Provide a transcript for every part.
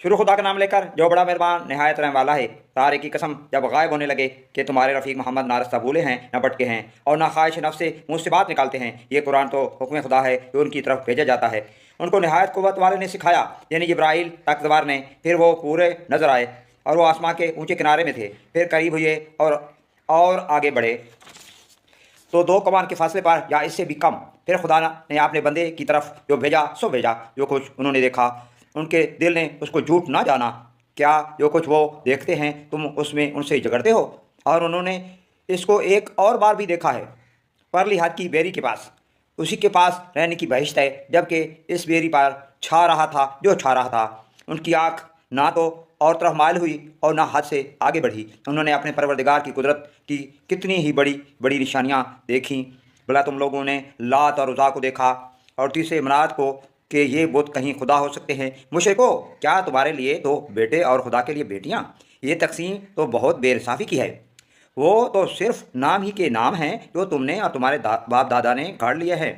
शुरू खुदा का नाम लेकर जो बड़ा मेहरबान नहायत रहने वाला है। तारे की कसम जब गायब होने लगे कि तुम्हारे रफ़ीक मोहम्मद ना रास्ता भूले हैं न भटके हैं और ना ख्वाहिश नफ्स से मुँह से बात निकालते हैं। ये कुरान तो हुक्म खुदा है जो उनकी तरफ भेजा जाता है। उनको नहायत कुव्वत वाले ने सिखाया, यानी जिब्राइल ताकतवर ने। फिर वो पूरे नजर आए और वो आसमां के ऊंचे किनारे में थे। फिर करीब हुए और आगे बढ़े तो 2 कमान के फासले पर या इससे भी कम। फिर खुदा ने अपने बंदे की तरफ जो भेजा सो भेजा। जो कुछ उन्होंने देखा उनके दिल ने उसको झूठ ना जाना। क्या जो कुछ वो देखते हैं तुम उसमें उनसे झगड़ते हो? और उन्होंने इसको एक और बार भी देखा है, परली हाथ की बेरी के पास। उसी के पास रहने की बहिश्त है, जबकि इस बेरी पर छा रहा था जो छा रहा था। उनकी आँख ना तो और तरफ मायल हुई और ना हाथ से आगे बढ़ी। उन्होंने अपने परवरदिगार की कुदरत की कितनी ही बड़ी बड़ी निशानियाँ देखीं। भला तुम लोगों ने लात और उज़ा को देखा और तीसरे मनात को कि ये बुत कहीं खुदा हो सकते हैं। मुशरिको, क्या तुम्हारे लिए तो बेटे और खुदा के लिए बेटियाँ? ये तकसीम तो बहुत बेइंसाफ़ी की है। वो तो सिर्फ नाम ही के नाम हैं जो तुमने और तुम्हारे बाप दादा ने गाड़ लिए हैं।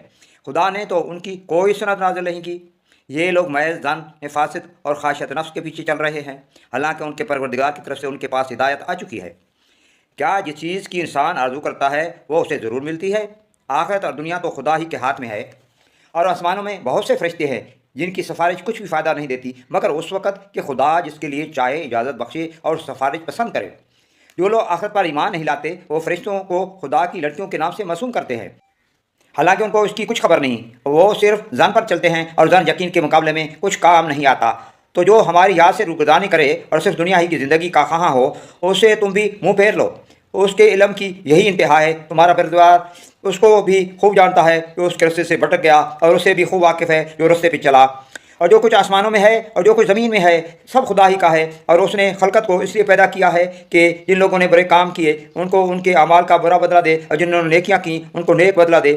खुदा ने तो उनकी कोई सनद नाज़िल नहीं की। ये लोग महज जन हिफाजत और ख्वाहिशत नफ्स के पीछे चल रहे हैं, हालांकि उनके परवरदिगार की तरफ से उनके पास हिदायत आ चुकी है। क्या जिस चीज़ की इंसान आरजू करता है वो उसे ज़रूर मिलती है। आखिरत और दुनिया तो खुदा ही के हाथ में है। और आसमानों में बहुत से फरिश्ते हैं जिनकी सिफारिश कुछ भी फ़ायदा नहीं देती, मगर उस वक़्त कि खुदा जिसके लिए चाहे इजाज़त बख्शे और सिफारिश पसंद करे। जो लोग आखिरत पर ईमान नहीं लाते वो फरिश्तों को खुदा की लड़कियों के नाम से मासूम करते हैं, हालांकि उनको उसकी कुछ खबर नहीं। वो सिर्फ जन पर चलते हैं और जन यकीन के मुकाबले में कुछ काम नहीं आता। तो जो हमारी याद से रुगदानी करे और सिर्फ दुनिया ही की ज़िंदगी का ख़वाह हो, उससे तुम भी मुँह फेर लो। उसके इल्म की यही इंतहा है। तुम्हारा परवरदिगार उसको भी खूब जानता है जो उसके रस्ते से भटक गया, और उसे भी खूब वाकिफ़ है जो रस्ते पे चला। और जो कुछ आसमानों में है और जो कुछ ज़मीन में है सब खुदा ही का है। और उसने खलकत को इसलिए पैदा किया है कि जिन लोगों ने बुरे काम किए उनको उनके अमाल का बुरा बदला दे, और जिन्होंने नेकियां की उनको नेक बदला दे।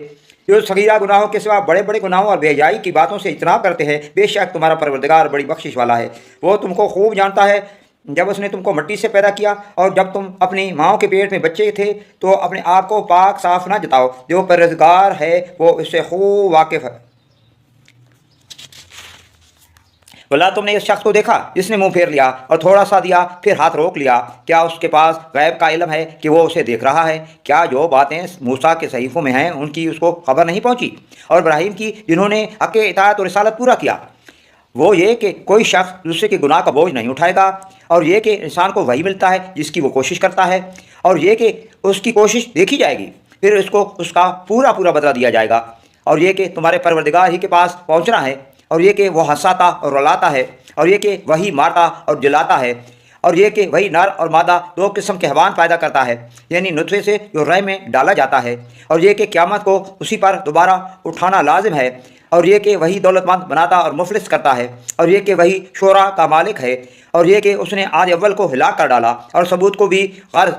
जो सगीरा गुनाहों के सिवा बड़े बड़े गुनाहों और बेहयाई की बातों से इजतनाब करते हैं, बेशक तुम्हारा परवरदिगार बड़ी बख्शिश वाला है। वो तुमको खूब जानता है। जब उसने तुमको मिट्टी से पैदा किया और जब तुम अपनी माँओं के पेट में बच्चे थे तो अपने आप को पाक साफ ना जताओ। जो परवरदिगार है वो इससे खूब वाकिफ़ है। भला तुमने इस शख्स को देखा जिसने मुंह फेर लिया और थोड़ा सा दिया फिर हाथ रोक लिया? क्या उसके पास गैब का इल्म है कि वो उसे देख रहा है? क्या जो बातें मूसा के सहीफ़ों में हैं उनकी उसको खबर नहीं पहुंची? और इब्राहीम की जिन्होंने हक़ इताअत और रिसालत पूरा किया, वो ये कि कोई शख्स दूसरे के गुनाह का बोझ नहीं उठाएगा, और ये कि इंसान को वही मिलता है जिसकी वो कोशिश करता है, और ये कि उसकी कोशिश देखी जाएगी फिर उसको उसका पूरा पूरा बदला दिया जाएगा, और ये कि तुम्हारे परवरदिगार ही के पास पहुंचना है, और ये कि वो हंसाता और रुलाता है, और ये कि वही मारता और जलाता है, और ये कि वही नर और मादा 2 किस्म के हैवान पैदा करता है, यानी नुतफ़े से जो रह में डाला जाता है, और ये कि क़यामत को उसी पर दोबारा उठाना लाजिम है, और ये कि वही दौलतमंद बनाता और मुफलिस करता है, और ये कि वही शोरा का मालिक है, और ये कि उसने आज अव्वल को हिला कर डाला और सबूत को भी गर्ज